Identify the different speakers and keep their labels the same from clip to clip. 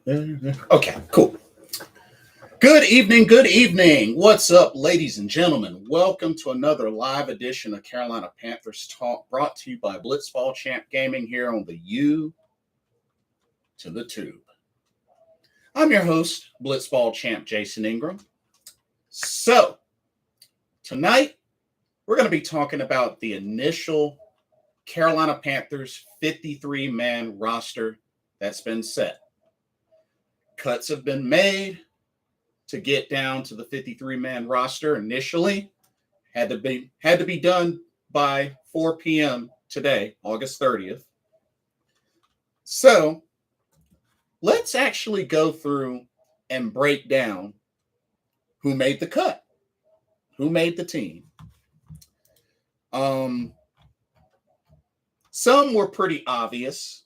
Speaker 1: Okay, cool. Good evening, good evening. What's up, ladies and gentlemen? Welcome to another live edition of Carolina Panthers Talk, brought to you by Blitzball Champ Gaming here on the U to the Tube. I'm your host, Blitzball Champ Jason Ingram. So, tonight, we're going to be talking about the initial Carolina Panthers 53-man roster that's been set. Cuts have been made to get down to the 53-man roster initially. Had to be done by 4 p.m. today, August 30th. So let's actually go through and break down who made the cut, who made the team. Some were pretty obvious.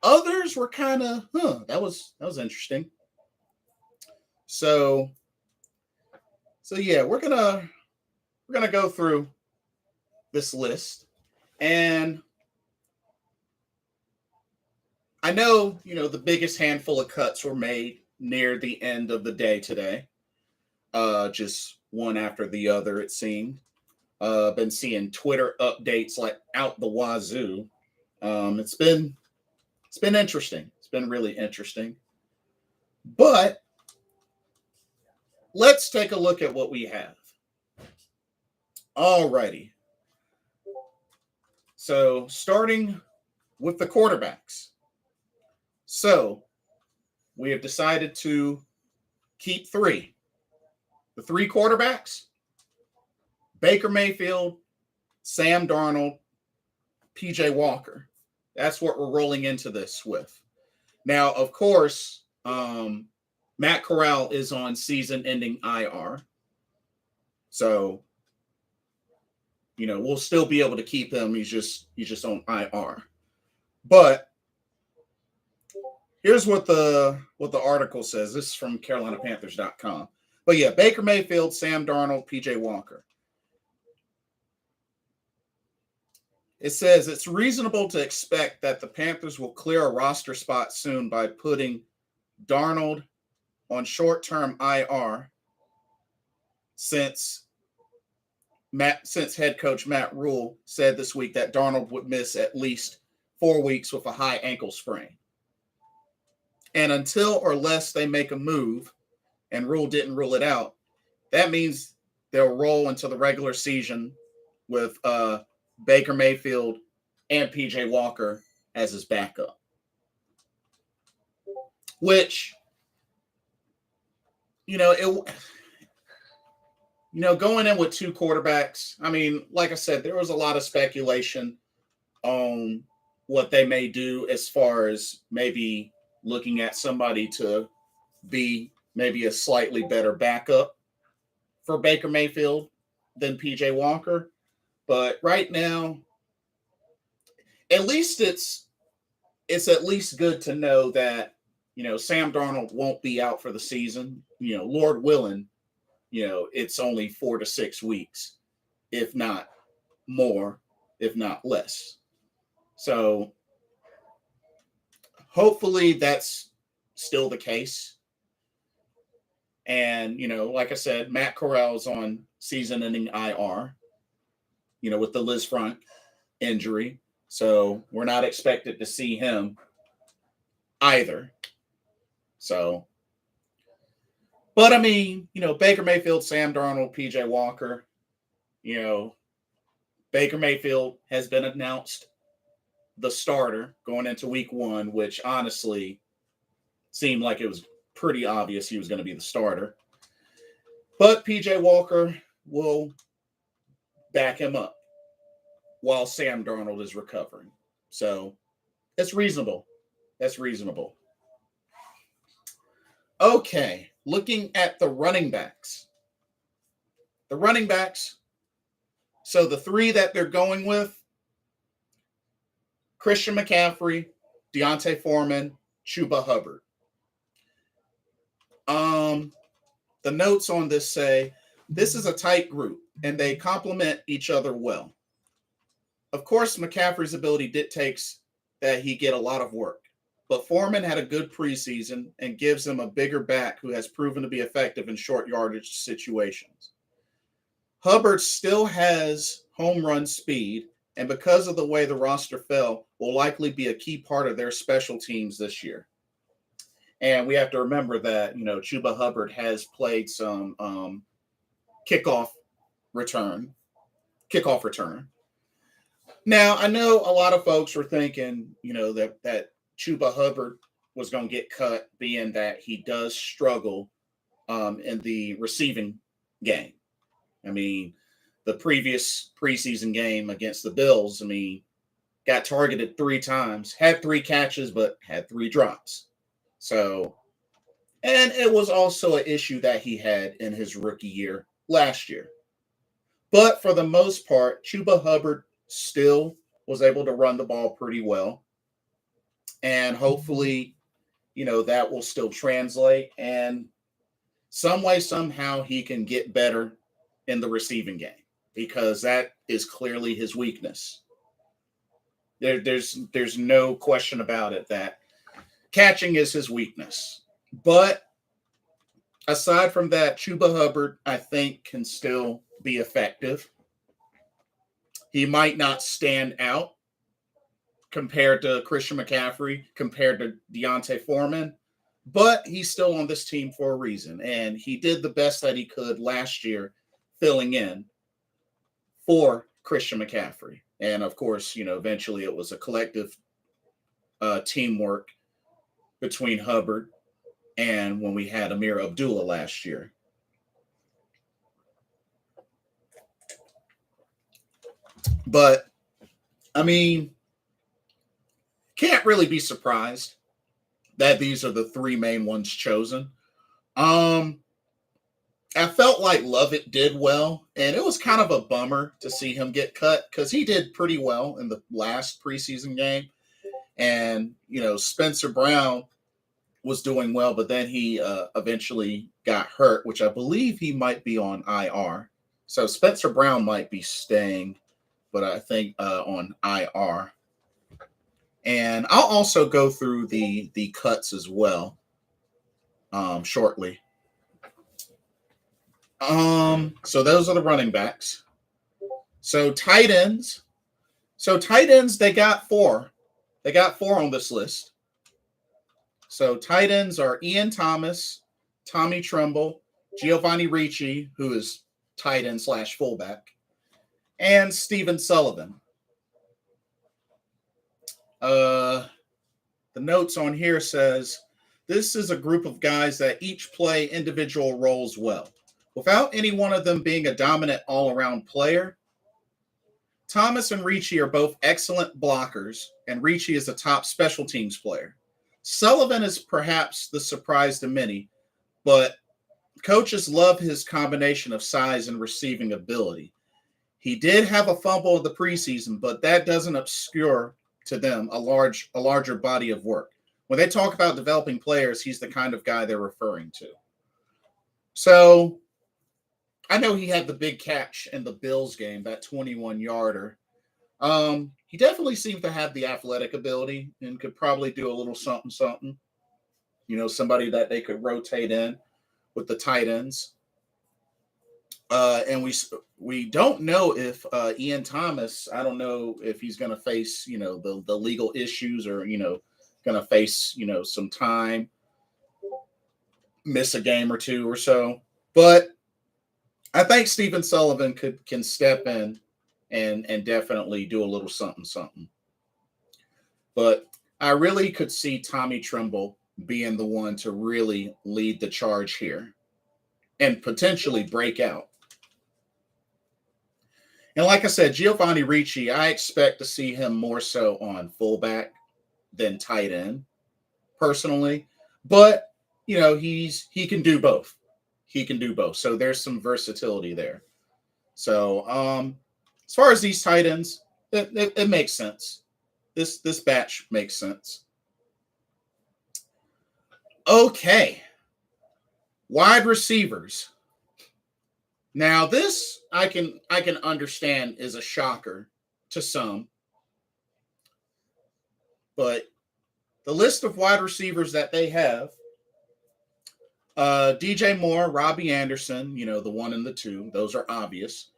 Speaker 1: Others were kind of, that was interesting. So yeah, we're gonna go through this list, and I know the biggest handful of cuts were made near the end of the day today, just one after the other. It seemed. Been seeing Twitter updates like out the wazoo. It's been interesting. It's been really interesting. But let's take a look at what we have. Alrighty. So starting with the quarterbacks. So we have decided to keep three. The three quarterbacks: Baker Mayfield, Sam Darnold, PJ Walker. That's what we're rolling into this with. Now, of course, Matt Corral is on season-ending IR. So, we'll still be able to keep him. He's just on IR. But here's what the article says. This is from CarolinaPanthers.com. But yeah, Baker Mayfield, Sam Darnold, PJ Walker. It says it's reasonable to expect that the Panthers will clear a roster spot soon by putting Darnold on short-term IR since head coach Matt Rule said this week that Darnold would miss at least 4 weeks with a high ankle sprain. And until or less they make a move, and Rule didn't rule it out, that means they'll roll into the regular season with Baker Mayfield and PJ Walker as his backup. Which, going in with two quarterbacks, I mean, like I said, there was a lot of speculation on what they may do as far as maybe looking at somebody to be maybe a slightly better backup for Baker Mayfield than PJ Walker. But right now, at least it's at least good to know that, Sam Darnold won't be out for the season. Lord willing, it's only 4 to 6 weeks, if not more, if not less. So hopefully that's still the case. And, like I said, Matt Corral's on season-ending IR, with the Liz Frank injury. So we're not expected to see him either. So, but I mean, Baker Mayfield, Sam Darnold, PJ Walker, Baker Mayfield has been announced the starter going into week 1, which honestly seemed like it was pretty obvious he was going to be the starter. But PJ Walker will back him up while Sam Darnold is recovering. So it's reasonable. That's reasonable. Okay, looking at the running backs. The running backs, so the three that they're going with: Christian McCaffrey, Deontay Foreman, Chuba Hubbard. The notes on this say, this is a tight group, and they complement each other well. Of course, McCaffrey's ability dictates that he get a lot of work, but Foreman had a good preseason and gives him a bigger back who has proven to be effective in short yardage situations. Hubbard still has home run speed, and because of the way the roster fell, will likely be a key part of their special teams this year. And we have to remember that, Chuba Hubbard has played some kickoff return. Now, I know a lot of folks were thinking, that Chuba Hubbard was going to get cut, being that he does struggle in the receiving game. I mean, the previous preseason game against the Bills, got targeted 3 times, had 3 catches, but had 3 drops. So, and it was also an issue that he had in his rookie year last year. But for the most part, Chuba Hubbard still was able to run the ball pretty well. And hopefully, that will still translate. And some way, somehow, he can get better in the receiving game, because that is clearly his weakness. There's no question about it that catching is his weakness. But aside from that, Chuba Hubbard, I think, can still be effective. He might not stand out compared to Christian McCaffrey, compared to Deontay Foreman, but he's still on this team for a reason. And he did the best that he could last year, filling in for Christian McCaffrey. And of course, eventually it was a collective teamwork between Hubbard and when we had Amir Abdullah last year. But, can't really be surprised that these are the 3 main ones chosen. I felt like Lovett did well, and it was kind of a bummer to see him get cut because he did pretty well in the last preseason game. And, Spencer Brown was doing well, but then he eventually got hurt, which I believe he might be on IR. So Spencer Brown might be staying, but I think on IR. And I'll also go through the cuts as well shortly. So those are the running backs. So tight ends. They got 4. They got 4 on this list. So tight ends are Ian Thomas, Tommy Tremble, Giovanni Ricci, who is tight end / fullback, and Stephen Sullivan. The notes on here says, this is a group of guys that each play individual roles well, without any one of them being a dominant all-around player. Thomas and Ricci are both excellent blockers, and Ricci is a top special teams player. Sullivan is perhaps the surprise to many, but coaches love his combination of size and receiving ability. He did have a fumble in the preseason, but that doesn't obscure to them a larger body of work. When they talk about developing players, he's the kind of guy they're referring to. So I know he had the big catch in the Bills game, that 21-yarder. He definitely seemed to have the athletic ability and could probably do a little something. Somebody that they could rotate in with the tight ends. And we don't know if Ian Thomas, I don't know if he's going to face, the legal issues or, going to face, some time, miss a game or 2 or so. But I think Stephen Sullivan can step in and definitely do a little something. But I really could see Tommy Tremble being the one to really lead the charge here and potentially break out. And like I said, Giovanni Ricci, I expect to see him more so on fullback than tight end, personally. But, he can do both. So there's some versatility there. So as far as these tight ends, it makes sense. This batch makes sense. Okay. Wide receivers. Now this I can understand is a shocker to some, but the list of wide receivers that they have, DJ Moore, Robbie Anderson, the one and the two, those are obvious.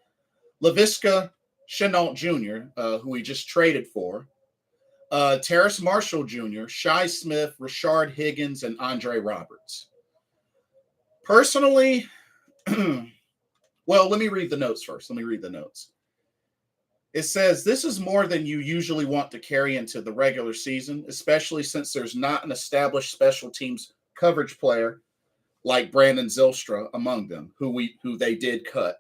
Speaker 1: Laviska Shenault Jr., who he just traded for. Terrace Marshall Jr., Shi Smith, Rashard Higgins, and Andre Roberts. Personally, well, let me read the notes first. It says, this is more than you usually want to carry into the regular season, especially since there's not an established special teams coverage player like Brandon Zylstra among them, who they did cut.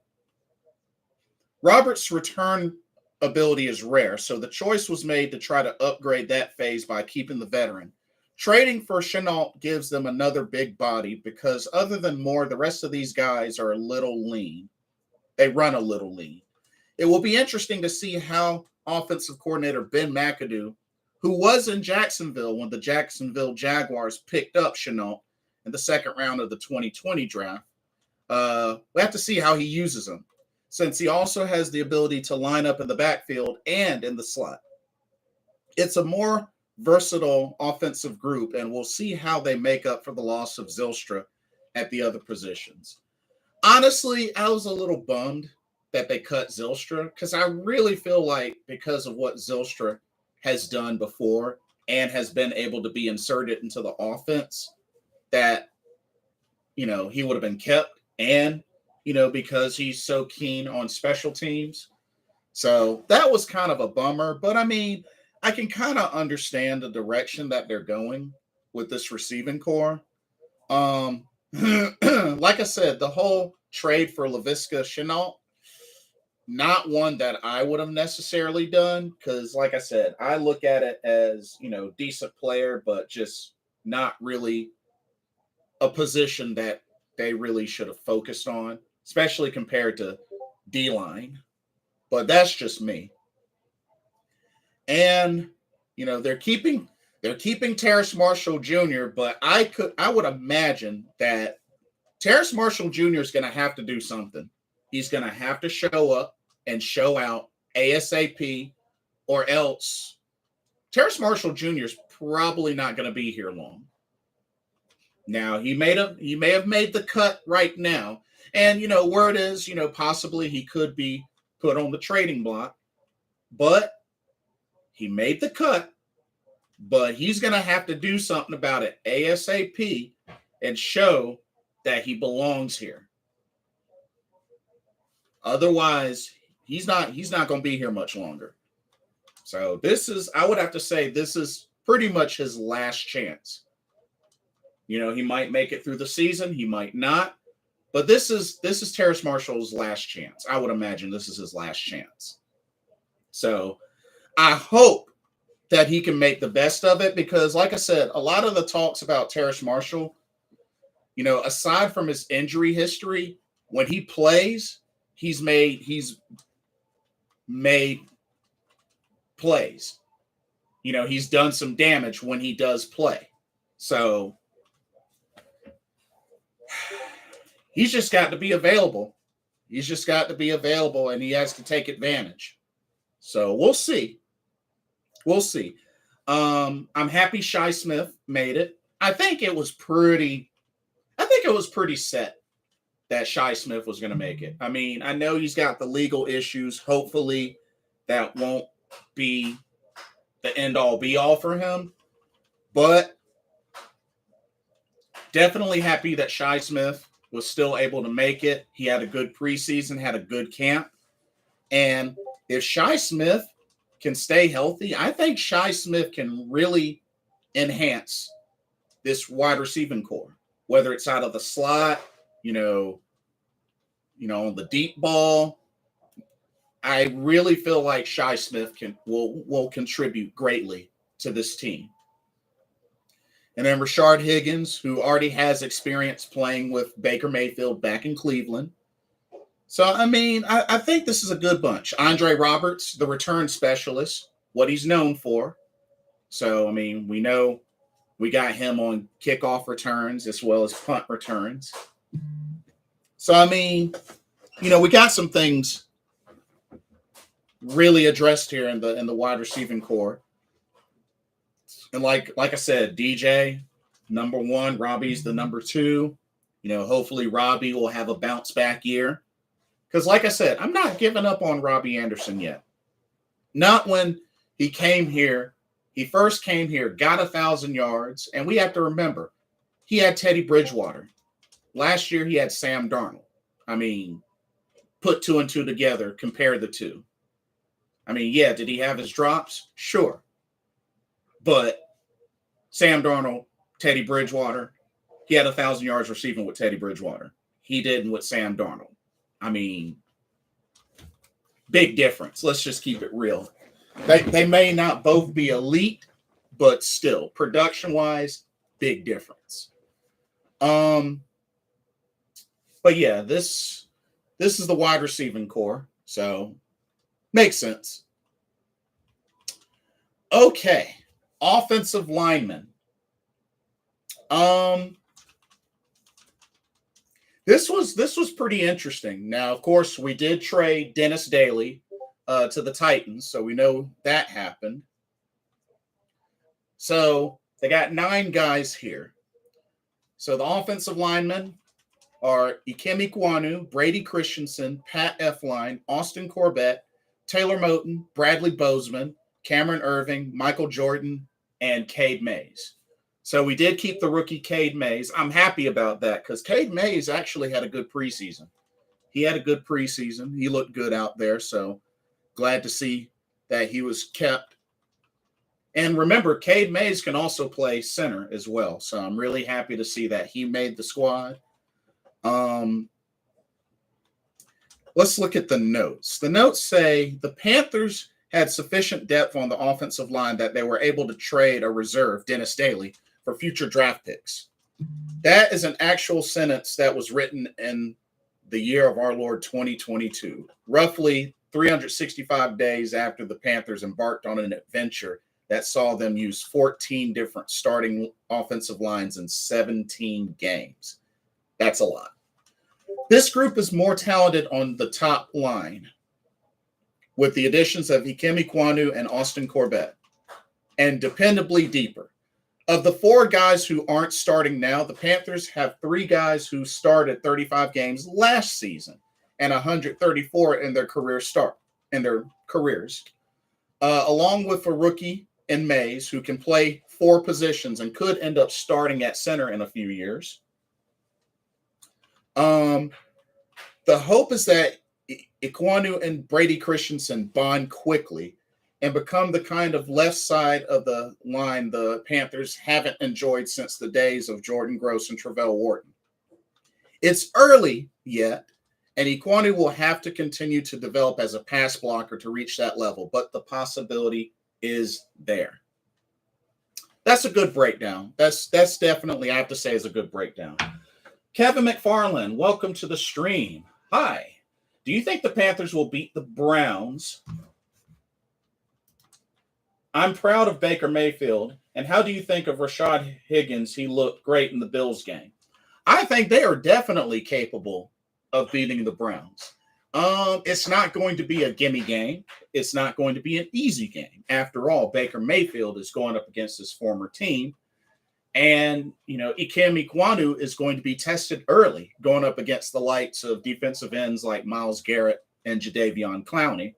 Speaker 1: Roberts' return ability is rare, so the choice was made to try to upgrade that phase by keeping the veteran. Trading for Shenault gives them another big body because other than Moore, the rest of these guys are a little lean. They run a little lean. It will be interesting to see how offensive coordinator Ben McAdoo, who was in Jacksonville when the Jacksonville Jaguars picked up Shenault in the second round of the 2020 draft, we have to see how he uses him, since he also has the ability to line up in the backfield and in the slot. It's a more versatile offensive group, and we'll see how they make up for the loss of Zylstra at the other positions. Honestly, I was a little bummed that they cut Zylstra because I really feel like because of what Zylstra has done before and has been able to be inserted into the offense that, he would have been kept, and, because he's so keen on special teams. So that was kind of a bummer, but I mean, I can kind of understand the direction that they're going with this receiving core. Like I said, the whole trade for Laviska Shenault, not one that I would have necessarily done because, like I said, I look at it as, decent player, but just not really a position that they really should have focused on, especially compared to D-line. But that's just me. And, they're keeping Terrace Marshall Jr., but I would imagine that Terrace Marshall Jr. is going to have to do something. He's going to have to show up and show out ASAP, or else Terrace Marshall Jr. is probably not going to be here long. Now, he may have made the cut right now. And, word is, possibly he could be put on the trading block. But he made the cut. But he's going to have to do something about it ASAP and show that he belongs here. Otherwise, he's not going to be here much longer. So I would have to say this is pretty much his last chance. He might make it through the season, he might not, but this is Terrace Marshall's last chance. I would imagine this is his last chance. So I hope that he can make the best of it because, like I said, a lot of the talks about Terrace Marshall, aside from his injury history, when he plays, he's made plays. He's done some damage when he does play. So he's just got to be available. And he has to take advantage. So we'll see. I'm happy Shi Smith made it. I think it was pretty set that Shi Smith was going to make it. I mean, I know he's got the legal issues. Hopefully that won't be the end-all be-all for him. But definitely happy that Shi Smith was still able to make it. He had a good preseason, had a good camp. And if Shi Smith can stay healthy, I think Shi Smith can really enhance this wide receiving core, whether it's out of the slot, on the deep ball. I really feel like Shi Smith will contribute greatly to this team. And then Rashard Higgins, who already has experience playing with Baker Mayfield back in Cleveland. So, I mean, I think this is a good bunch. Andre Roberts, the return specialist, what he's known for. So, I mean, we know we got him on kickoff returns as well as punt returns. So, I mean, we got some things really addressed here in the wide receiving core. And like I said, DJ, number one, Robbie's the number two. Hopefully Robbie will have a bounce back year. Because like I said, I'm not giving up on Robbie Anderson yet. Not when he came here. He first came here, got 1,000 yards. And we have to remember, he had Teddy Bridgewater. Last year, he had Sam Darnold. I mean, put two and two together, compare the two. I mean, yeah, did he have his drops? Sure. But Sam Darnold, Teddy Bridgewater, he had 1,000 yards receiving with Teddy Bridgewater. He didn't with Sam Darnold. I mean, big difference. Let's just keep it real. They may not both be elite, but still, production-wise, big difference. But yeah, this is the wide receiving core, so makes sense. Okay, offensive lineman. This was pretty interesting. Now, of course, we did trade Dennis Daly to the Titans, so we know that happened. So they got 9 guys here. So the offensive linemen are Ikem Ekwonu, Brady Christensen, Pat Elflein, Austin Corbett, Taylor Moton, Bradley Bozeman, Cameron Irving, Michael Jordan, and Cade Mays. So we did keep the rookie Cade Mays. I'm happy about that because Cade Mays actually had a good preseason. He had a good preseason. He looked good out there, so glad to see that he was kept. And remember, Cade Mays can also play center as well, so I'm really happy to see that he made the squad. Let's look at the notes. The notes say the Panthers had sufficient depth on the offensive line that they were able to trade a reserve, Dennis Daly, for future draft picks. That is an actual sentence that was written in the year of our Lord 2022, roughly 365 days after the Panthers embarked on an adventure that saw them use 14 different starting offensive lines in 17 games. That's a lot. This group is more talented on the top line with the additions of Ikem Ekwonu and Austin Corbett, and dependably deeper. Of the 4 guys who aren't starting now, the Panthers have 3 guys who started 35 games last season and 134 in their careers, along with a rookie in Mays who can play 4 positions and could end up starting at center in a few years. The hope is that Ekwonu and Brady Christensen bond quickly and become the kind of left side of the line the Panthers haven't enjoyed since the days of Jordan Gross and Travell Wharton. It's early yet, and Ekwonu will have to continue to develop as a pass blocker to reach that level, but the possibility is there. That's a good breakdown. That's definitely, I have to say, is a good breakdown. Kevin McFarland, welcome to the stream. Hi. Do you think the Panthers will beat the Browns? I'm proud of Baker Mayfield. And how do you think of Rashad Higgins? He looked great in the Bills game. I think they are definitely capable of beating the Browns. It's not going to be a gimme game. It's not going to be an easy game. After all, Baker Mayfield is going up against his former team. And, Ikem Ekwonu is going to be tested early, going up against the likes of defensive ends like Myles Garrett and Jadeveon Clowney.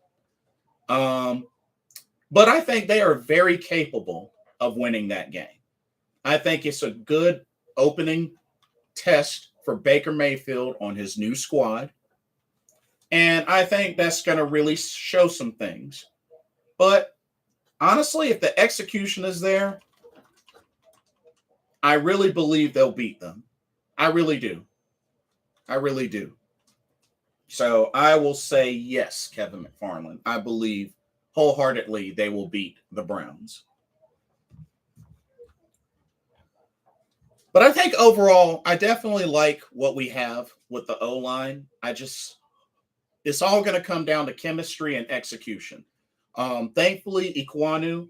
Speaker 1: But I think they are very capable of winning that game. I think it's a good opening test for Baker Mayfield on his new squad. And I think that's going to really show some things. But honestly, if the execution is there, I really believe they'll beat them. I really do. I really do. So I will say yes, Kevin McFarland. I believe wholeheartedly they will beat the Browns. But I think overall, I definitely like what we have with the O-line. It's all going to come down to chemistry and execution. Thankfully, Ekwonu,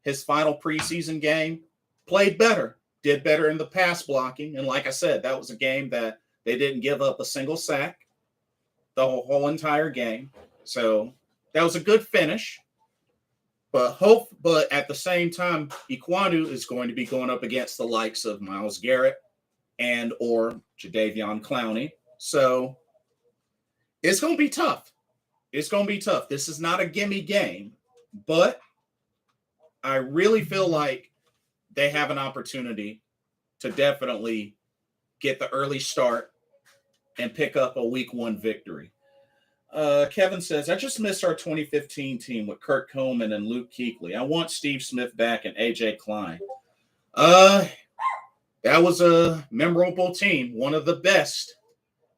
Speaker 1: his final preseason game, played better, did better in the pass blocking. And like I said, that was a game that they didn't give up a single sack the whole entire game. So that was a good finish. But at the same time, Iquanu is going to be going up against the likes of Myles Garrett and or Jadeveon Clowney. So it's going to be tough. It's going to be tough. This is not a gimme game, but I really feel like they have an opportunity to definitely get the early start and pick up a week 1 victory. Kevin says, I just missed our 2015 team with Kurt Coleman and Luke Kuechly. I want Steve Smith back and AJ Klein. That was a memorable team, one of the best,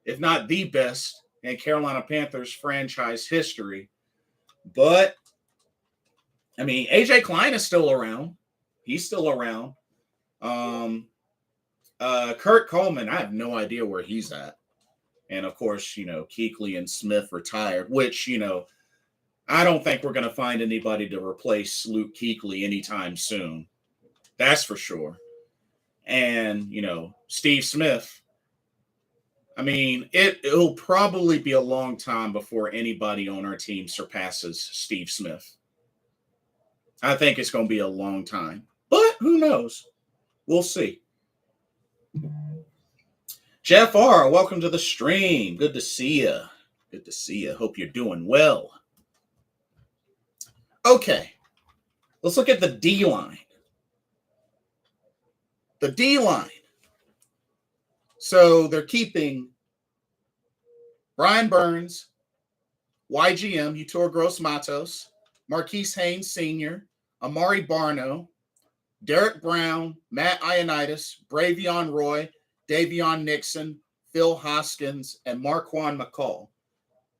Speaker 1: if not the best, in Carolina Panthers franchise history. But, I mean, AJ Klein is still around. He's still around. Kurt Coleman, I have no idea where he's at. And, of course, Kuechly and Smith retired, which, I don't think we're going to find anybody to replace Luke Kuechly anytime soon. That's for sure. And, Steve Smith, I mean, it'll probably be a long time before anybody on our team surpasses Steve Smith. I think it's going to be a long time. But who knows? We'll see. Jeff R., welcome to the stream. Good to see you. Good to see you. Hope you're doing well. Okay, let's look at the D-line. The D-line. So they're keeping Brian Burns, YGM, Yetur Gross-Matos, Marquise Haynes Sr., Amari Barno, Derek Brown, Matt Ioannidis, Bravion Roy, Davion Nixon, Phil Hoskins, and Marquand Mccall.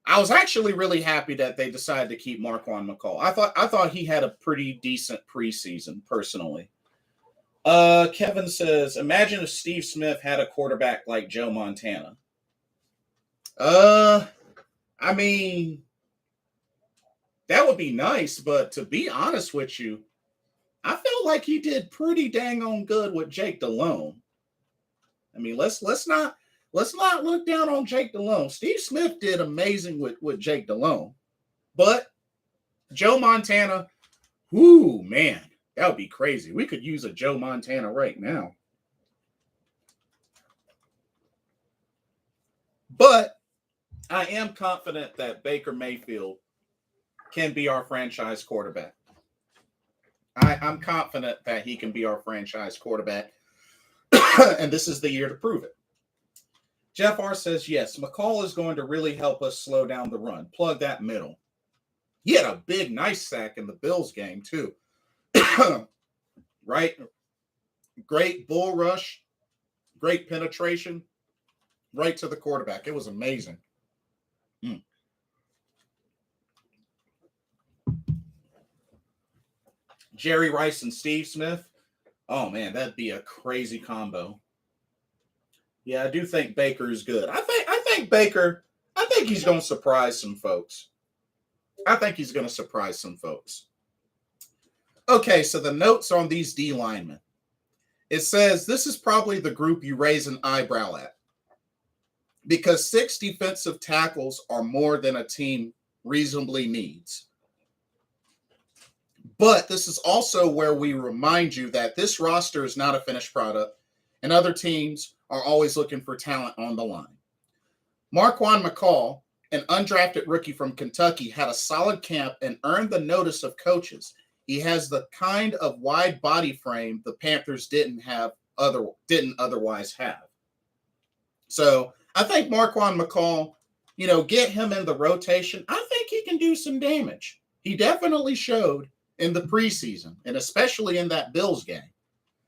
Speaker 1: I was actually really happy that they decided to keep Marquand Mccall. I thought he had a pretty decent preseason, personally. Kevin says, imagine if Steve Smith had a quarterback like Joe Montana. I mean, that would be nice, but to be honest with you, I felt like he did pretty dang on good with Jake Delhomme. I mean, let's not look down on Jake Delhomme. Steve Smith did amazing with Jake Delhomme. But Joe Montana, whoo, man, that would be crazy. We could use a Joe Montana right now. But I am confident that Baker Mayfield can be our franchise quarterback. I'm confident that he can be our franchise quarterback. And this is the year to prove it. Jeff R. says, yes, Mccall is going to really help us slow down the run. Plug that middle. He had a big, nice sack in the Bills game, too. Right? Great bull rush. Great penetration. Right to the quarterback. It was amazing. Jerry Rice and Steve Smith. Oh, man, that'd be a crazy combo. Yeah, I do think Baker is good. I think Baker, I think he's going to surprise some folks. Okay, so the notes on these D linemen. It says this is probably the group you raise an eyebrow at because 6 defensive tackles are more than a team reasonably needs. But this is also where we remind you that this roster is not a finished product, and other teams are always looking for talent on the line. Marquand Mccall, an undrafted rookie from Kentucky, had a solid camp and earned the notice of coaches. He has the kind of wide body frame the Panthers didn't otherwise have. So I think Marquand Mccall, get him in the rotation. I think he can do some damage. He definitely showed in the preseason, and especially in that Bills game.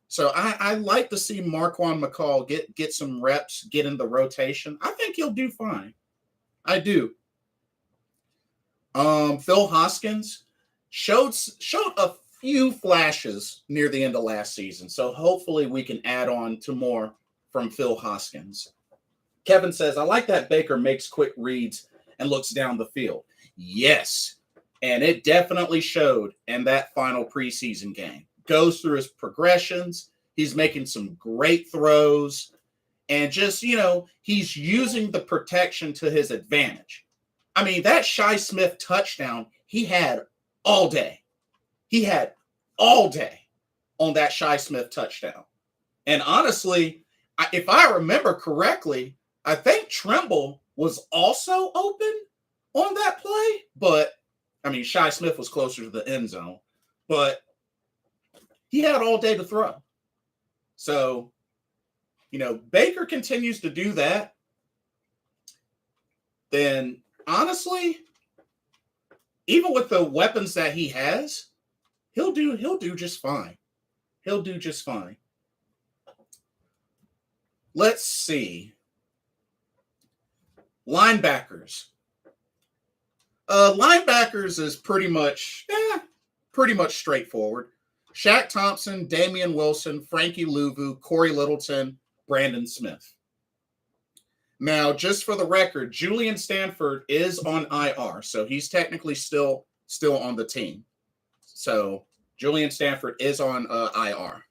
Speaker 1: So I like to see Marquand Mccall get some reps, get in the rotation. I think he'll do fine. I do. Phil Hoskins showed a few flashes near the end of last season. So hopefully we can add on to more from Phil Hoskins. Kevin says, I like that Baker makes quick reads and looks down the field. Yes. And it definitely showed in that final preseason game. Goes through his progressions. He's making some great throws. And just, he's using the protection to his advantage. I mean, that Shi Smith touchdown he had all day. He had all day on that Shi Smith touchdown. And honestly, if I remember correctly, I think Trimble was also open on that play. But, I mean, Shi Smith was closer to the end zone. But he had all day to throw. So, Baker continues to do that. Then, honestly, even with the weapons that he has, he'll do just fine. He'll do just fine. Let's see. Linebackers. Linebackers is pretty much straightforward. Shaq Thompson, Damian Wilson, Frankie Louvu, Corey Littleton, Brandon Smith. Now, just for the record, Julian Stafford is on IR, so he's technically still on the team. So Julian Stafford is on IR.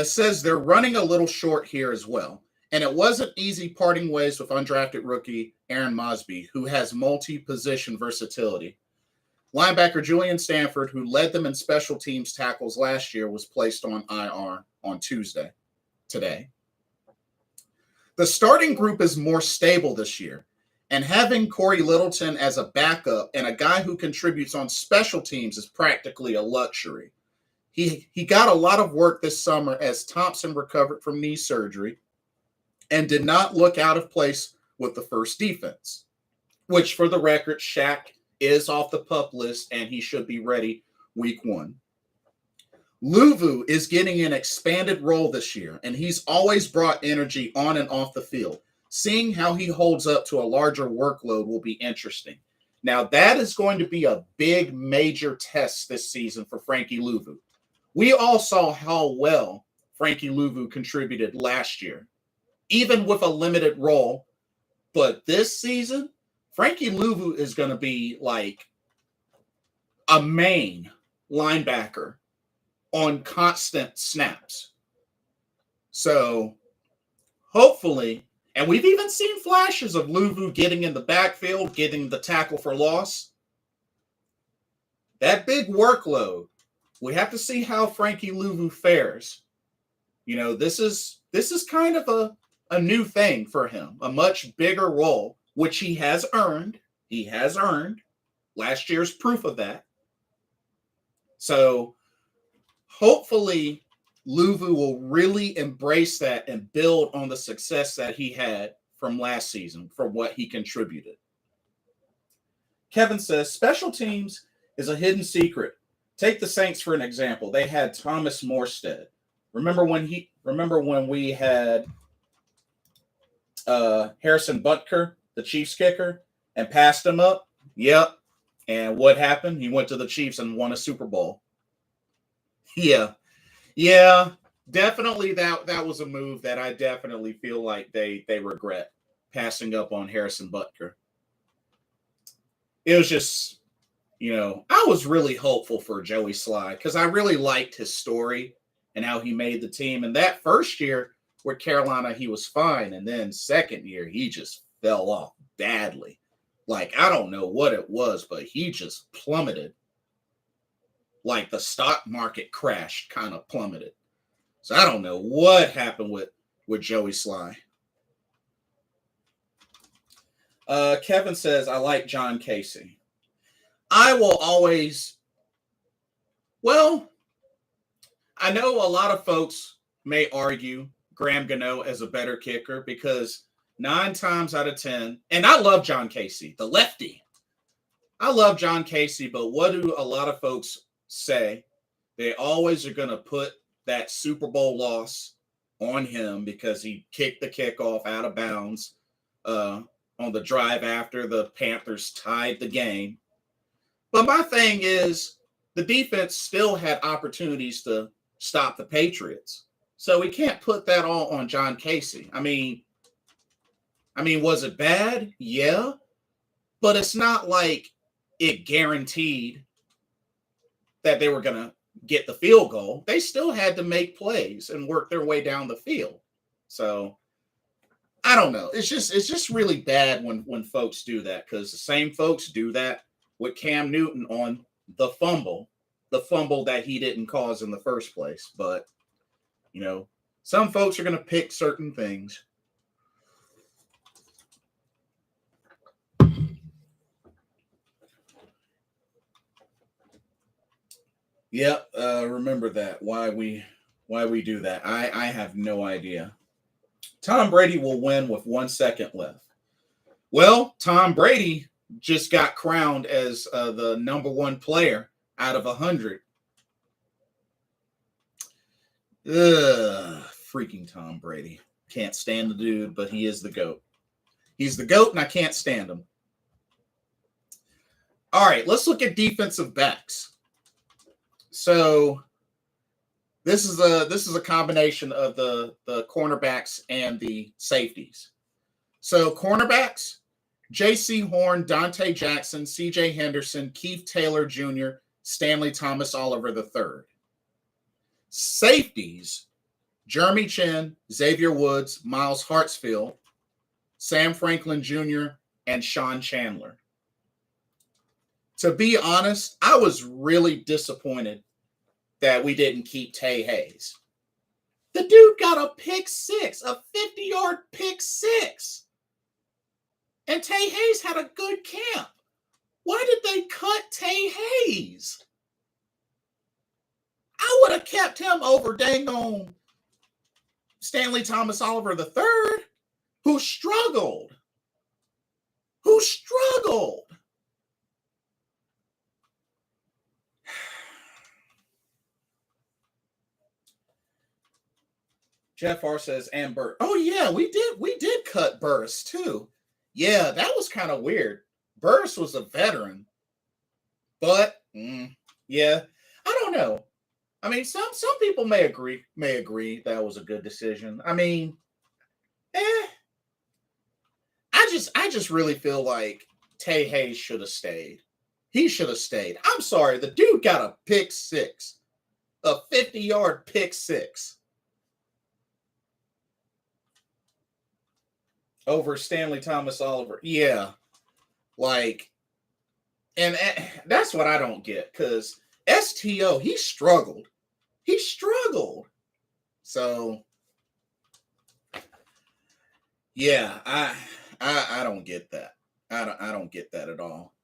Speaker 1: Says they're running a little short here as well. And it wasn't easy parting ways with undrafted rookie Aaron Mosby, who has multi-position versatility. Linebacker Julian Stafford, who led them in special teams tackles last year, was placed on IR on Tuesday, today. The starting group is more stable this year, and having Corey Littleton as a backup and a guy who contributes on special teams is practically a luxury. He got a lot of work this summer as Thompson recovered from knee surgery and did not look out of place with the first defense, which, for the record, Shaq is off the PUP list and he should be ready week 1. Louvu is getting an expanded role this year, and he's always brought energy on and off the field. Seeing how he holds up to a larger workload will be interesting. Now, that is going to be a big, major test this season for Frankie Louvu. We all saw how well Frankie Louvu contributed last year, even with a limited role. But this season, Frankie Louvu is going to be like a main linebacker on constant snaps. So hopefully, and we've even seen flashes of Louvu getting in the backfield, getting the tackle for loss. That big workload, we have to see how Frankie Louvu fares. This is kind of a new thing for him, a much bigger role, which he has earned. He has earned. Last year's proof of that. So hopefully Louvu will really embrace that and build on the success that he had from last season, from what he contributed. Kevin says, special teams is a hidden secret. Take the Saints for an example. They had Thomas Morstead. Remember when we had Harrison Butker, the Chiefs kicker, and passed him up? Yep. And what happened? He went to the Chiefs and won a Super Bowl. Yeah, definitely that was a move that I definitely feel like they regret, passing up on Harrison Butker. It was just, I was really hopeful for Joey Sly because I really liked his story and how he made the team. And that first year with Carolina, he was fine. And then second year, he just fell off badly. Like, I don't know what it was, but he just plummeted. Like the stock market crashed, kind of plummeted. So I don't know what happened with Joey Sly. Kevin says, I like John Casey. I will always, well, I know a lot of folks may argue Graham Gano as a better kicker because 9 times out of 10, and I love John Casey, the lefty. I love John Casey, but what do a lot of folks say? They always are going to put that Super Bowl loss on him because he kicked the kickoff out of bounds on the drive after the Panthers tied the game. But my thing is, the defense still had opportunities to stop the Patriots. So we can't put that all on John Casey. I mean, was it bad? Yeah. But it's not like it guaranteed that they were going to get the field goal. They still had to make plays and work their way down the field. So I don't know. It's just really bad when folks do that because the same folks do that with Cam Newton on the fumble that he didn't cause in the first place. But, some folks are going to pick certain things. Yep, remember that. Why we do that. I have no idea. Tom Brady will win with 1 second left. Well, Tom Brady just got crowned as the number one player out of 100. Freaking Tom Brady. Can't stand the dude, but he is the GOAT. He's the GOAT, and I can't stand him. All right, let's look at defensive backs. So this is a combination of the cornerbacks and the safeties. So cornerbacks, J.C. Horn, Dante Jackson, C.J. Henderson, Keith Taylor Jr., Stanley Thomas Oliver III. Safeties, Jeremy Chin, Xavier Woods, Miles Hartsfield, Sam Franklin Jr., and Sean Chandler. To be honest, I was really disappointed that we didn't keep Tay Hayes. The dude got a pick six, a 50-yard pick six. And Tay Hayes had a good camp. Why did they cut Tay Hayes? I would have kept him over dang on Stanley Thomas Oliver III, who struggled. Jeff R says, and Burris. Oh, yeah, we did cut Burris, too. Yeah, that was kind of weird. Burris was a veteran. But, yeah, I don't know. I mean, some people may agree that was a good decision. I mean, I just really feel like Tay Hayes should have stayed. He should have stayed. I'm sorry, the dude got a pick six, a 50-yard pick six over Stanley Thomas Oliver. Yeah, and that's what I don't get, because STO, he struggled. So, yeah, I don't get that. I don't get that at all.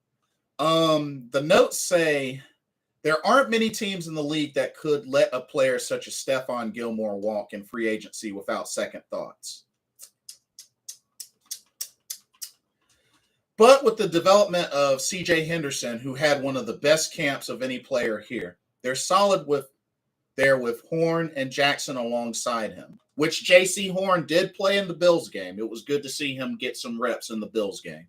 Speaker 1: The notes say there aren't many teams in the league that could let a player such as Stephon Gilmore walk in free agency without second thoughts. But with the development of C.J. Henderson, who had one of the best camps of any player here, they're solid with Horn and Jackson alongside him, which J.C. Horn did play in the Bills game. It was good to see him get some reps in the Bills game.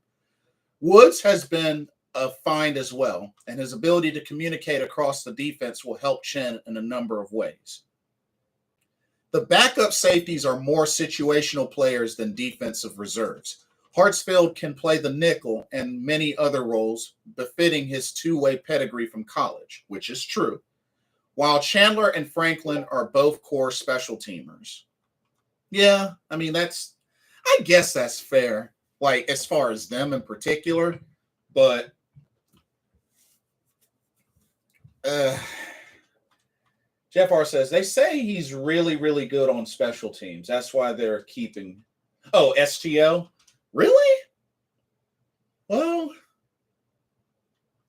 Speaker 1: Woods has been a find as well, and his ability to communicate across the defense will help Chin in a number of ways. The backup safeties are more situational players than defensive reserves. Hartsfield can play the nickel and many other roles befitting his two-way pedigree from college, which is true, while Chandler and Franklin are both core special teamers. Yeah, I mean, I guess that's fair, like as far as them in particular, but Jeff R says, they say he's really, really good on special teams. That's why they're keeping. Oh, STO? Really? Well,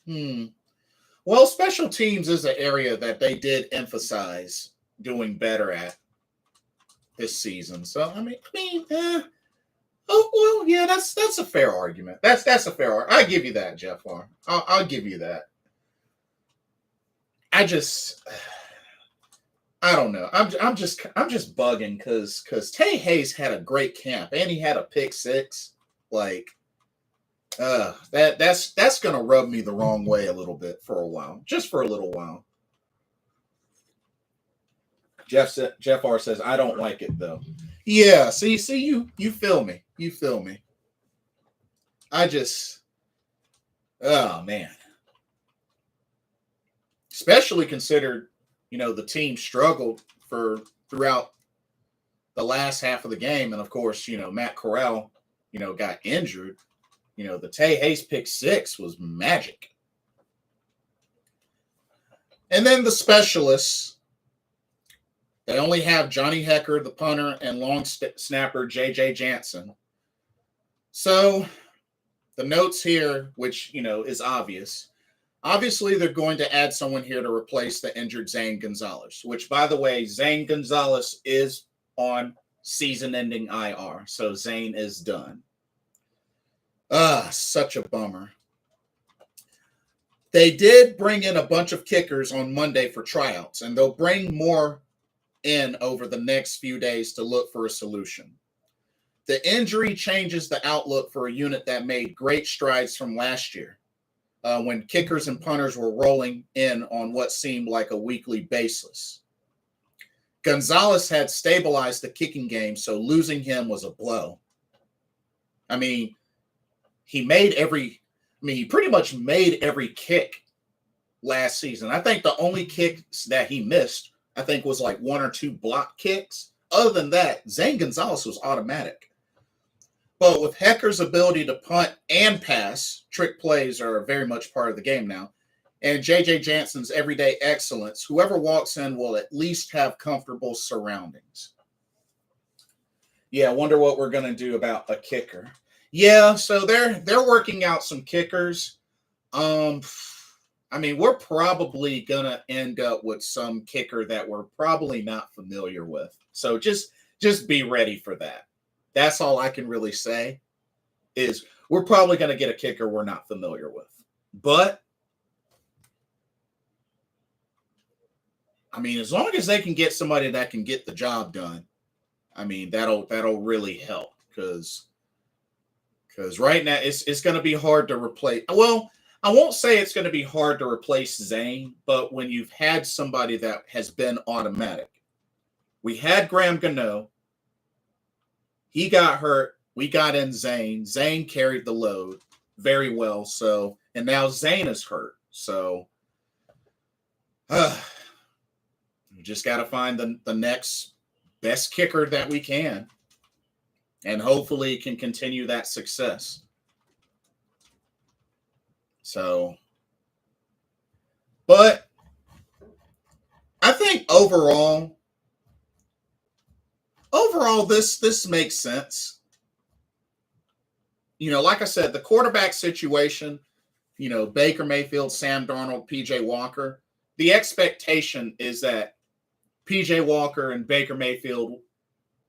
Speaker 1: Well, special teams is an area that they did emphasize doing better at this season. So, I mean, oh, well, yeah, that's a fair argument. That's a fair argument. I give you that, Jeff R. I'll give you that. I don't know. I'm just bugging because Tay Hayes had a great camp and he had a pick six. That's gonna rub me the wrong way a little bit for a while, just for a little while. Jeff R says, I don't like it though. Yeah, see, you feel me. You feel me. Oh man. Especially considered, the team struggled throughout the last half of the game. And of course, Matt Corral, got injured. The Tay Hayes pick six was magic. And then the specialists, they only have Johnny Hecker, the punter, and long snapper J.J. Jansen. So the notes here, which, is obvious. Obviously, they're going to add someone here to replace the injured Zane Gonzalez, which, by the way, Zane Gonzalez is on season-ending IR. So Zane is done. Such a bummer. They did bring in a bunch of kickers on Monday for tryouts, and they'll bring more in over the next few days to look for a solution. The injury changes the outlook for a unit that made great strides from last year, when kickers and punters were rolling in on what seemed like a weekly basis. Gonzalez had stabilized the kicking game, so losing him was a blow. I mean, he pretty much made every kick last season. I think the only kicks that he missed, I think, was like one or two block kicks. Other than that, Zane Gonzalez was automatic. But with Hecker's ability to punt and pass, trick plays are very much part of the game now, and J.J. Jansen's everyday excellence, whoever walks in will at least have comfortable surroundings. Yeah, I wonder what we're going to do about a kicker. Yeah, so they're working out some kickers. We're probably going to end up with some kicker that we're probably not familiar with. So just be ready for that. That's all I can really say, is we're probably going to get a kicker we're not familiar with. But, as long as they can get somebody that can get the job done, that'll really help. Because right now it's going to be hard to replace. Well, I won't say it's going to be hard to replace Zane, but when you've had somebody that has been automatic. We had Graham Gano. He got hurt. We got in Zane. Zane carried the load very well. So, and now Zane is hurt. So, we just got to find the next best kicker that we can, and hopefully can continue that success. So, but I think overall, this makes sense. Like I said, the quarterback situation, Baker Mayfield, Sam Darnold, PJ Walker, the expectation is that PJ Walker and Baker Mayfield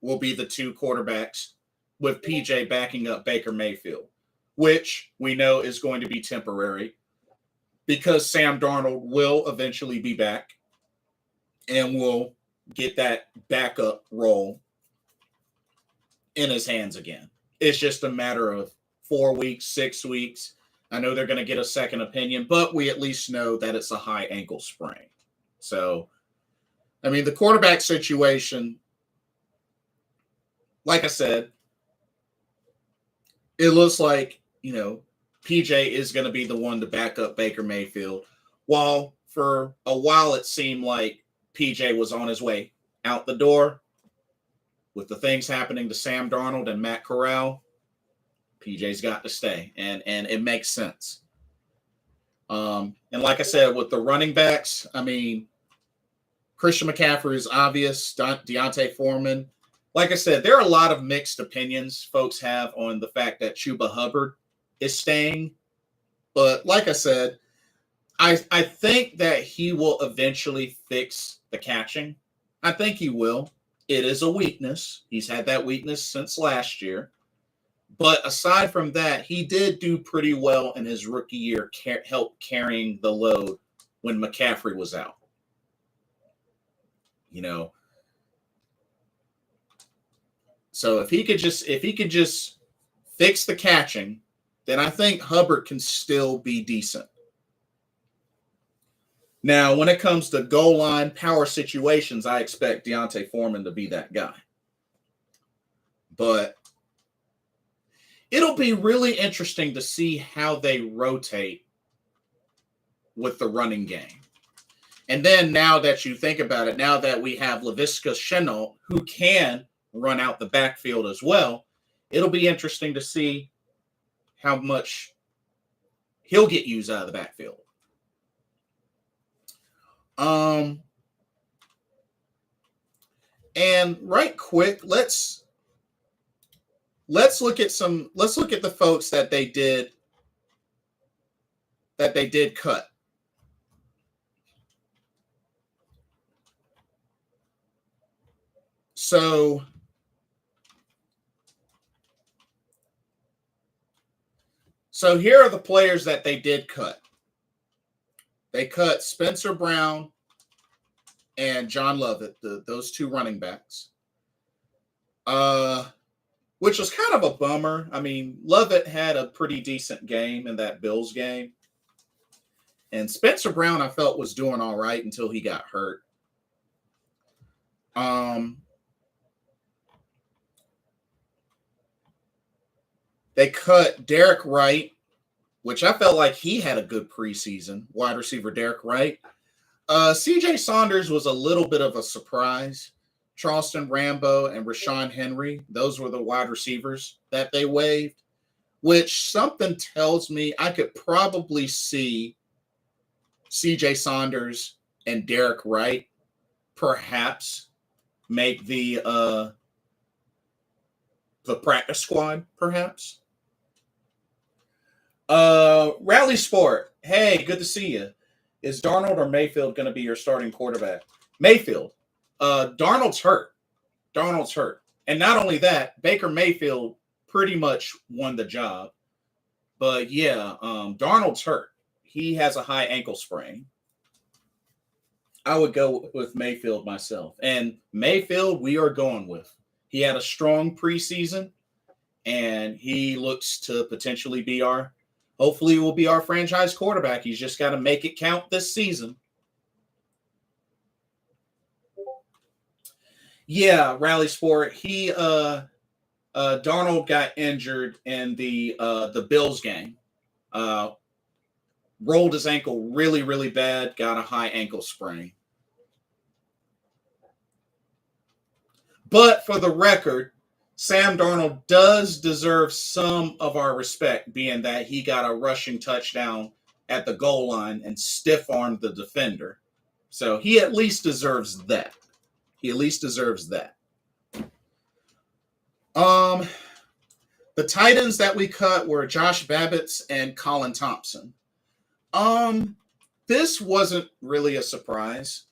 Speaker 1: will be the two quarterbacks, with PJ backing up Baker Mayfield, which we know is going to be temporary because Sam Darnold will eventually be back and will get that backup role in his hands again. It's just a matter of 4 weeks, 6 weeks. I know they're going to get a second opinion, but we at least know that it's a high ankle sprain. So, the quarterback situation, like I said, it looks like, PJ is going to be the one to back up Baker Mayfield. While for a while it seemed like PJ was on his way out the door, with the things happening to Sam Darnold and Matt Corral, PJ's got to stay, and it makes sense. And like I said, with the running backs, Christian McCaffrey is obvious. Deontay Foreman. Like I said, there are a lot of mixed opinions folks have on the fact that Chuba Hubbard is staying. But like I said, I think that he will eventually fix the catching. I think he will. It is a weakness. He's had that weakness since last year. But aside from that, he did do pretty well in his rookie year, help carrying the load when McCaffrey was out. So if he could just fix the catching, then I think Hubbard can still be decent. Now, when it comes to goal line power situations, I expect Deontay Foreman to be that guy. But it'll be really interesting to see how they rotate with the running game. And then now that you think about it, now that we have Laviska Shenault, who can run out the backfield as well, it'll be interesting to see how much he'll get used out of the backfield. And right quick, let's look at the folks that they did cut. So here are the players that they did cut. They cut Spencer Brown and John Lovett, those two running backs. Which was kind of a bummer. I mean, Lovett had a pretty decent game in that Bills game. And Spencer Brown, I felt, was doing all right until he got hurt. They cut Derek Wright, which I felt like he had a good preseason, wide receiver Derek Wright. CJ Saunders was a little bit of a surprise. Charleston Rambo and Rashawn Henry, those were the wide receivers that they waived, which something tells me I could probably see CJ Saunders and Derek Wright perhaps make the practice squad, perhaps. Rally Sport, hey, good to see you. Is Darnold or Mayfield going to be your starting quarterback? Mayfield. Darnold's hurt. And not only that, Baker Mayfield pretty much won the job. But yeah, Darnold's hurt. He has a high ankle sprain. I would go with Mayfield myself. And Mayfield, we are going with. He had a strong preseason, and he looks to potentially be hopefully will be our franchise quarterback. He's just got to make it count this season. Yeah, Rally Sport. Darnold got injured in the Bills game. Rolled his ankle really, really bad, got a high ankle sprain. But for the record, Sam Darnold does deserve some of our respect, being that he got a rushing touchdown at the goal line and stiff-armed the defender. So he at least deserves that. The tight ends that we cut were Josh Babbitts and Colin Thompson. This wasn't really a surprise.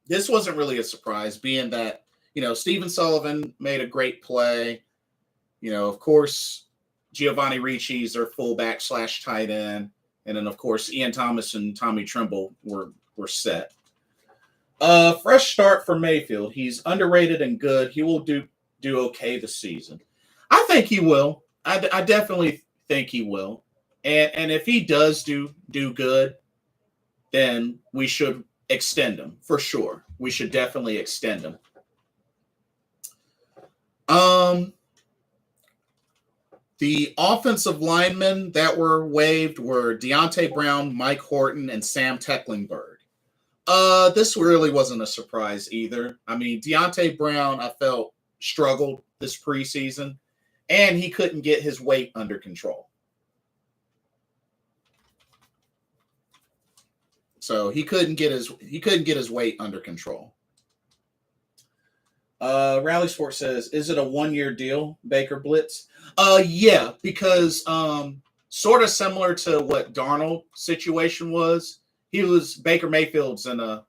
Speaker 1: Being that, Stephen Sullivan made a great play. Of course, Giovanni Ricci's their fullback / tight end. And then, of course, Ian Thomas and Tommy Tremble were set. Fresh start for Mayfield. He's underrated and good. He will do okay this season. I think he will. I definitely think he will. And if he does do good, then we should extend him for sure. We should definitely extend him. The offensive linemen that were waived were Deontay Brown, Mike Horton, and Sam Tecklenburg. This really wasn't a surprise either. I mean, Deontay Brown, I felt, struggled this preseason, and he couldn't get his weight under control. So he couldn't get his weight under control. Rally Sport says, is it a 1-year deal, Baker Blitz? Yeah, because sort of similar to what Darnold situation was. Baker Mayfield's in a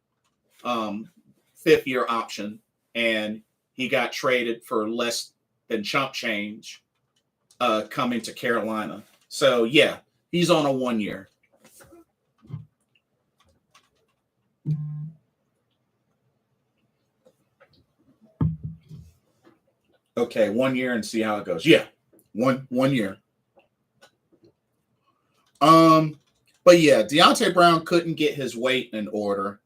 Speaker 1: 5th-year option, and he got traded for less than chump change coming to Carolina. So, yeah, he's on a 1-year. Okay, 1 year and see how it goes. Yeah, one year. But yeah, Deontay Brown couldn't get his weight in order.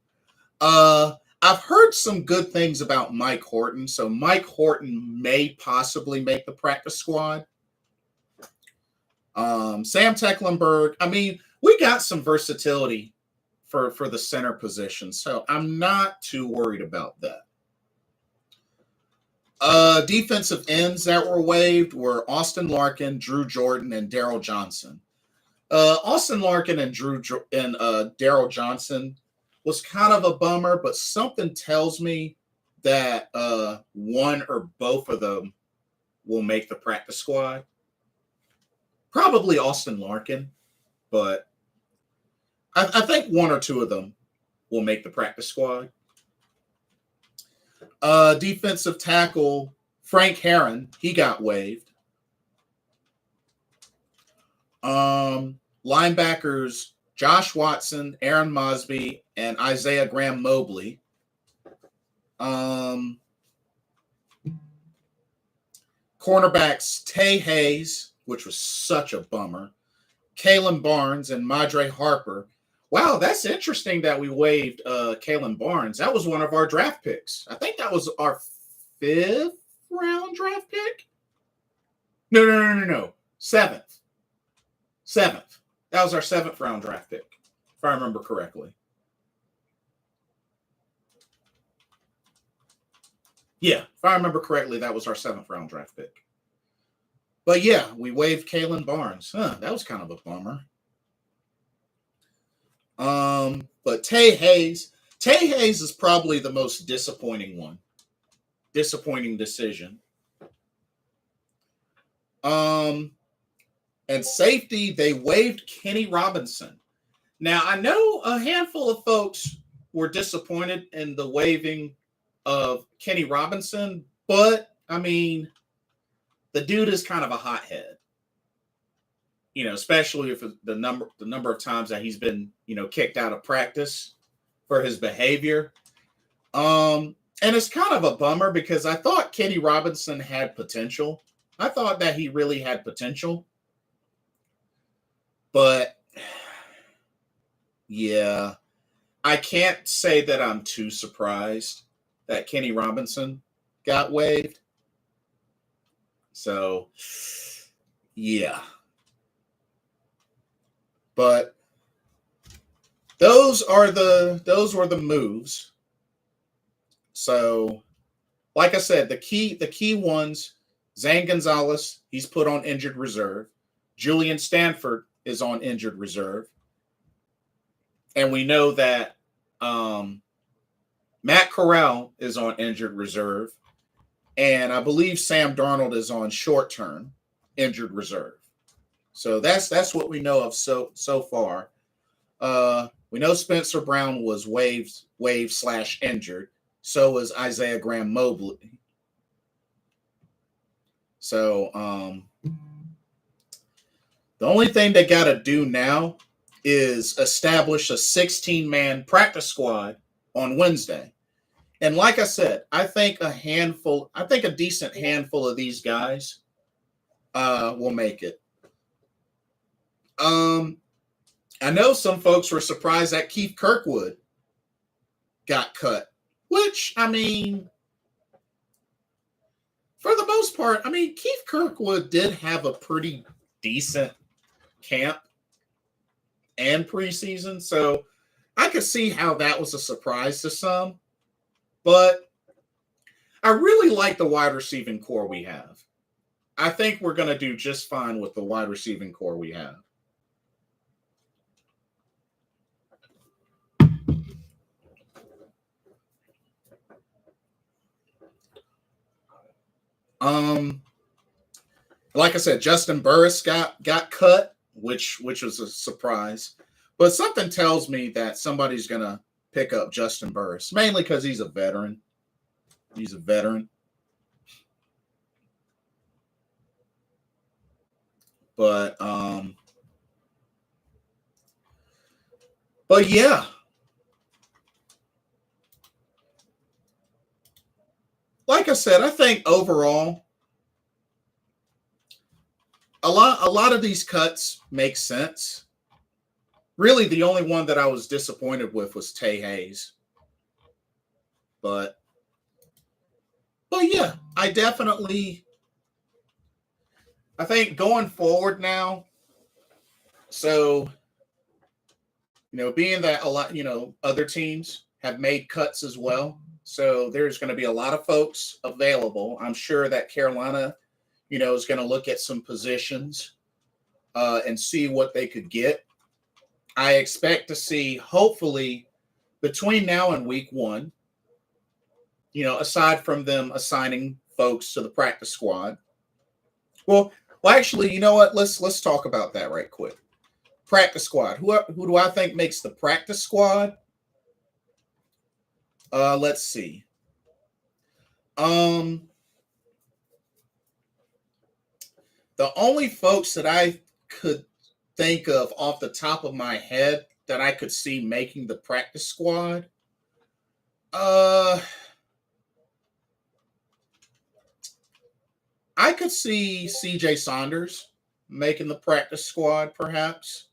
Speaker 1: I've heard some good things about Mike Horton, so Mike Horton may possibly make the practice squad. Sam Tecklenburg, I mean, we got some versatility for the center position, so I'm not too worried about that. Defensive ends that were waived were Austin Larkin, Drew Jordan, and Daryl Johnson. Austin Larkin and Daryl Johnson, was kind of a bummer, but something tells me that one or both of them will make the practice squad. Probably Austin Larkin, but I think one or two of them will make the practice squad. Defensive tackle Frank Herron, he got waived. Linebackers Josh Watson, Aaron Mosby, and Isaiah Graham Mobley. Cornerbacks Tay Hayes, which was such a bummer, Kalen Barnes, and Madre Harper. Wow, that's interesting that we waived Kalen Barnes. That was one of our draft picks. I think that was our 5th round draft pick. No. 7th. That was our 7th round draft pick, if I remember correctly. Yeah, if I remember correctly, that was our 7th round draft pick. But yeah, we waived Kalen Barnes. That was kind of a bummer. But Tay Hayes is probably the most disappointing one. Disappointing decision. And safety, they waived Kenny Robinson. Now, I know a handful of folks were disappointed in the waiving of Kenny Robinson, but, I mean, the dude is kind of a hothead. You know, especially if the number of times that he's been, kicked out of practice for his behavior. And it's kind of a bummer because I thought Kenny Robinson had potential. I thought that he really had potential. But, yeah, I can't say that I'm too surprised that Kenny Robinson got waived. So, yeah. But those were the moves. So, like I said, the key ones, Zane Gonzalez, he's put on injured reserve. Julian Stafford is on injured reserve. And we know that Matt Corral is on injured reserve. And I believe Sam Darnold is on short-term injured reserve. So that's what we know of so far. We know Spencer Brown was waived/injured. So was Isaiah Graham Mobley. So the only thing they got to do now is establish a 16-man practice squad on Wednesday. And like I said, I think a decent handful of these guys will make it. I know some folks were surprised that Keith Kirkwood got cut, which, I mean, for the most part, I mean, Keith Kirkwood did have a pretty decent camp and preseason, so I could see how that was a surprise to some. But I really like the wide receiving core we have. I think we're going to do just fine with the wide receiving core we have. Like I said, Justin Burris got cut, which was a surprise. But something tells me that somebody's going to pick up Justin Burris, mainly because he's a veteran. But yeah. Like I said, I think overall, a lot of these cuts make sense. Really, the only one that I was disappointed with was Tay Hayes. But yeah, I think going forward now, so, being that a lot, other teams have made cuts as well. So there's going to be a lot of folks available. I'm sure that Carolina, is going to look at some positions and see what they could get. I expect to see, hopefully, between now and week 1, aside from them assigning folks to the practice squad. Well, actually, you know what? Let's talk about that right quick. Practice squad. Who do I think makes the practice squad? Let's see. The only folks that I could think of off the top of my head that I could see making the practice squad, I could see CJ Saunders making the practice squad, perhaps.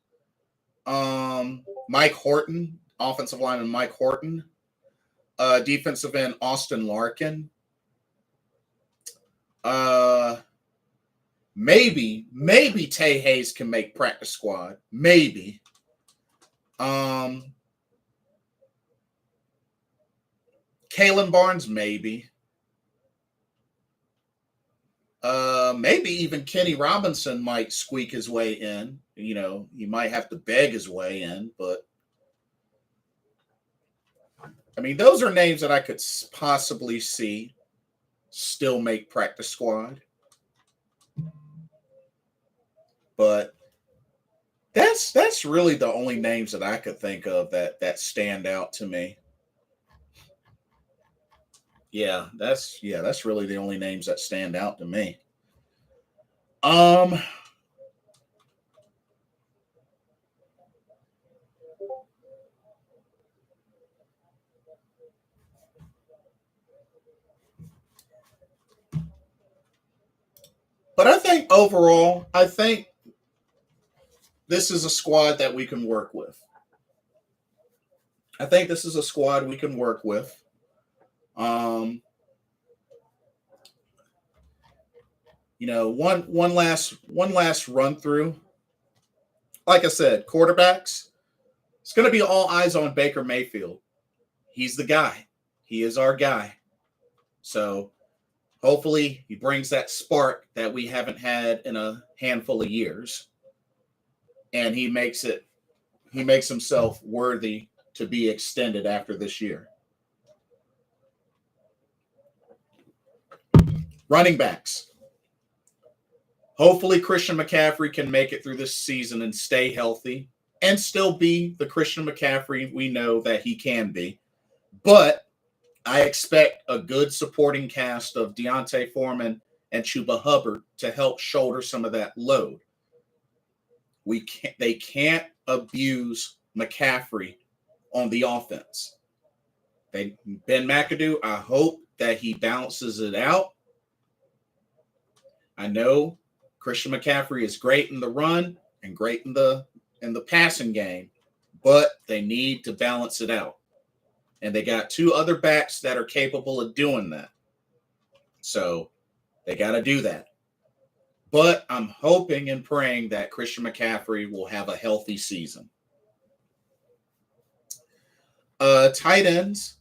Speaker 1: Mike Horton, offensive lineman Mike Horton. Defensive end Austin Larkin. Maybe Tay Hayes can make practice squad. Maybe. Kalen Barnes, maybe. Maybe even Kenny Robinson might squeak his way in. He might have to beg his way in, but I mean, those are names that I could possibly see still make practice squad. But that's really the only names that I could think of that stand out to me. Yeah, that's really the only names that stand out to me. But I think overall, this is a squad that we can work with. One last run through. Like I said, quarterbacks. It's going to be all eyes on Baker Mayfield. He's the guy. He is our guy. So hopefully he brings that spark that we haven't had in a handful of years. And he makes himself worthy to be extended after this year. Running backs. Hopefully Christian McCaffrey can make it through this season and stay healthy and still be the Christian McCaffrey we know that he can be. But I expect a good supporting cast of Deontay Foreman and Chuba Hubbard to help shoulder some of that load. They can't abuse McCaffrey on the offense. Ben McAdoo, I hope that he balances it out. I know Christian McCaffrey is great in the run and great in the passing game, but they need to balance it out. And they got 2 other backs that are capable of doing that. So they got to do that. But I'm hoping and praying that Christian McCaffrey will have a healthy season. Tight ends.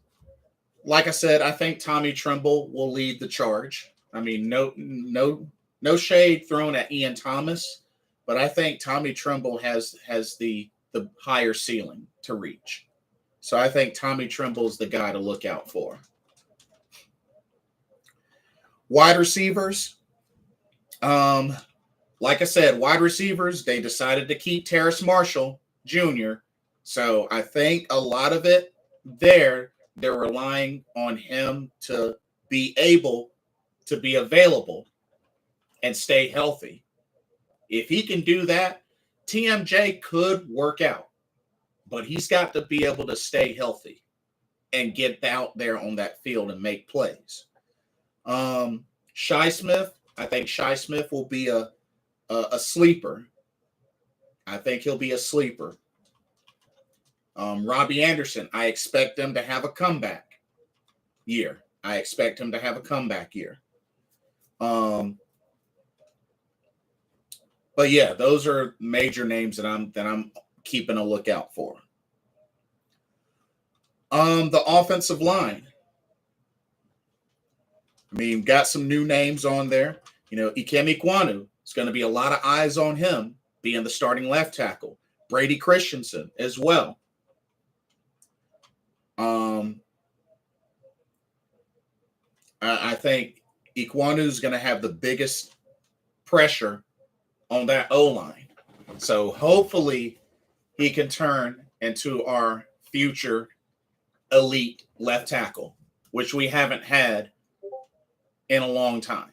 Speaker 1: Like I said, I think Tommy Tremble will lead the charge. I mean, no shade thrown at Ian Thomas, but I think Tommy Tremble has the higher ceiling to reach. So I think Tommy Tremble is the guy to look out for. Wide receivers. Like I said, wide receivers, they decided to keep Terrace Marshall Jr. So I think a lot of it they're relying on him to be able to be available and stay healthy. If he can do that, TMJ could work out, but he's got to be able to stay healthy and get out there on that field and make plays. Shi Smith, I think Shi Smith will be a sleeper. I think he'll be a sleeper. Robbie Anderson, I expect him to have a comeback year. But yeah, those are major names that I'm keeping a lookout for. The offensive line. I mean, got some new names on there. Ikem Ekwonu. It's going to be a lot of eyes on him being the starting left tackle. Brady Christensen as well. I think Ikwanu's going to have the biggest pressure on that O-line. So hopefully he can turn into our future elite left tackle, which we haven't had in a long time.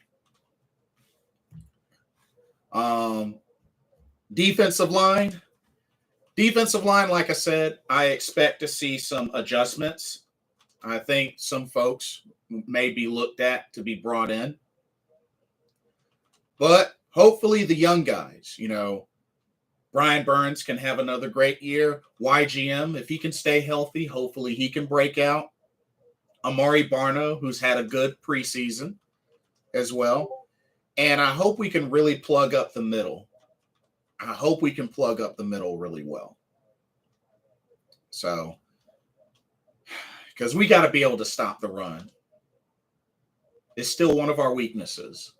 Speaker 1: Defensive line, like I said, I expect to see some adjustments. I think some folks may be looked at to be brought in. But hopefully the young guys, Brian Burns can have another great year. YGM, if he can stay healthy, hopefully he can break out. Amari Barno, who's had a good preseason as well. And I hope we can really plug up the middle. I hope we can plug up the middle really well. So, because we got to be able to stop the run. It's still one of our weaknesses.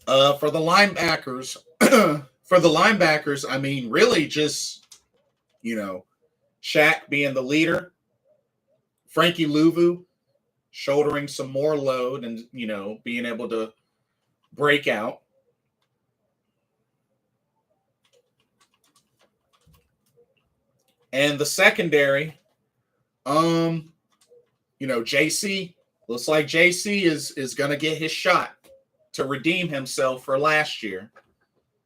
Speaker 1: For the linebackers, I mean, really just, Shaq being the leader, Frankie Luvu shouldering some more load and, being able to break out. And the secondary, JC, looks like JC is going to get his shot to redeem himself for last year.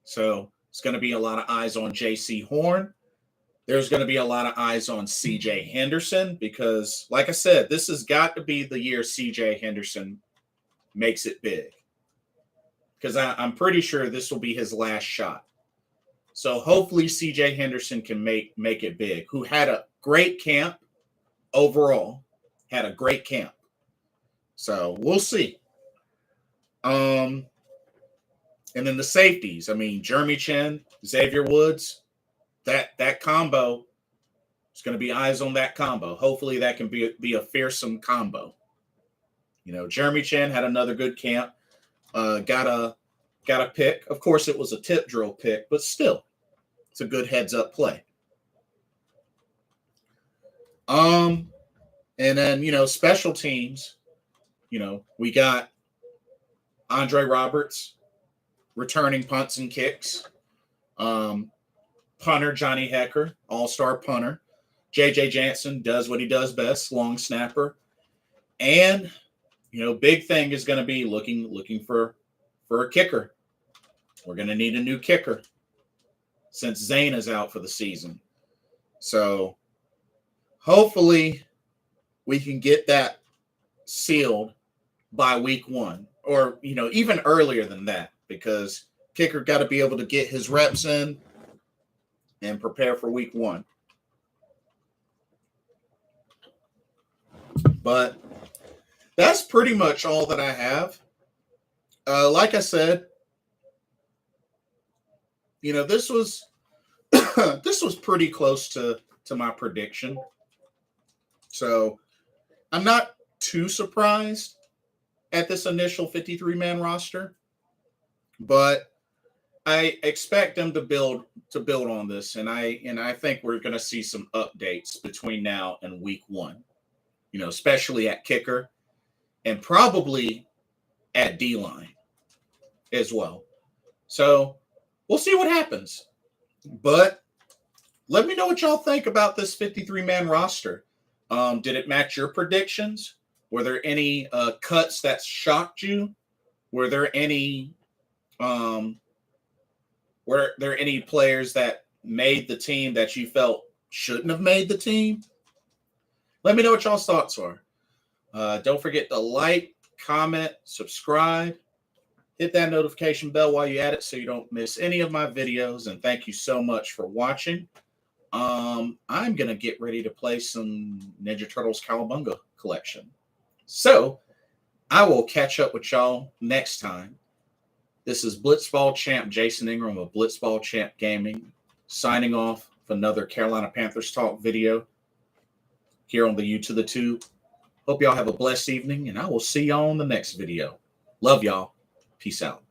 Speaker 1: So it's going to be a lot of eyes on JC Horn. There's going to be a lot of eyes on CJ Henderson because, like I said, this has got to be the year CJ Henderson makes it big. Because I'm pretty sure this will be his last shot. So hopefully CJ Henderson can make it big, who had a great camp overall, had a great camp. So we'll see. And then the safeties, I mean, Jeremy Chin, Xavier Woods, that combo, it's going to be eyes on that combo. Hopefully that can be a fearsome combo. Jeremy Chin had another good camp, got a pick. Of course, it was a tip drill pick, but still, it's a good heads-up play. And then, special teams, we got Andre Roberts returning punts and kicks. Punter Johnny Hecker, all-star punter. J.J. Jansen does what he does best, long snapper. And, big thing is going to be looking for a kicker. We're going to need a new kicker since Zane is out for the season. So hopefully we can get that sealed by week 1 or, even earlier than that because kicker got to be able to get his reps in and prepare for week 1. But that's pretty much all that I have. Like I said, this was pretty close to my prediction. So I'm not too surprised at this initial 53-man roster, but I expect them to build on this, and I think we're going to see some updates between now and week 1. Especially at kicker and probably at D-line as well. So we'll see what happens. But let me know what y'all think about this 53-man roster. Did it match your predictions? Were there any cuts that shocked you? Were there any players that made the team that you felt shouldn't have made the team? Let me know what y'all's thoughts are. Don't forget to like, comment, subscribe. Hit that notification bell while you're at it so you don't miss any of my videos. And thank you so much for watching. I'm going to get ready to play some Ninja Turtles Cowabunga collection. So I will catch up with y'all next time. This is Blitzball Champ Jason Ingram of Blitzball Champ Gaming signing off for another Carolina Panthers Talk video here on the U to the Tube. Hope y'all have a blessed evening, and I will see y'all in the next video. Love y'all. Peace out.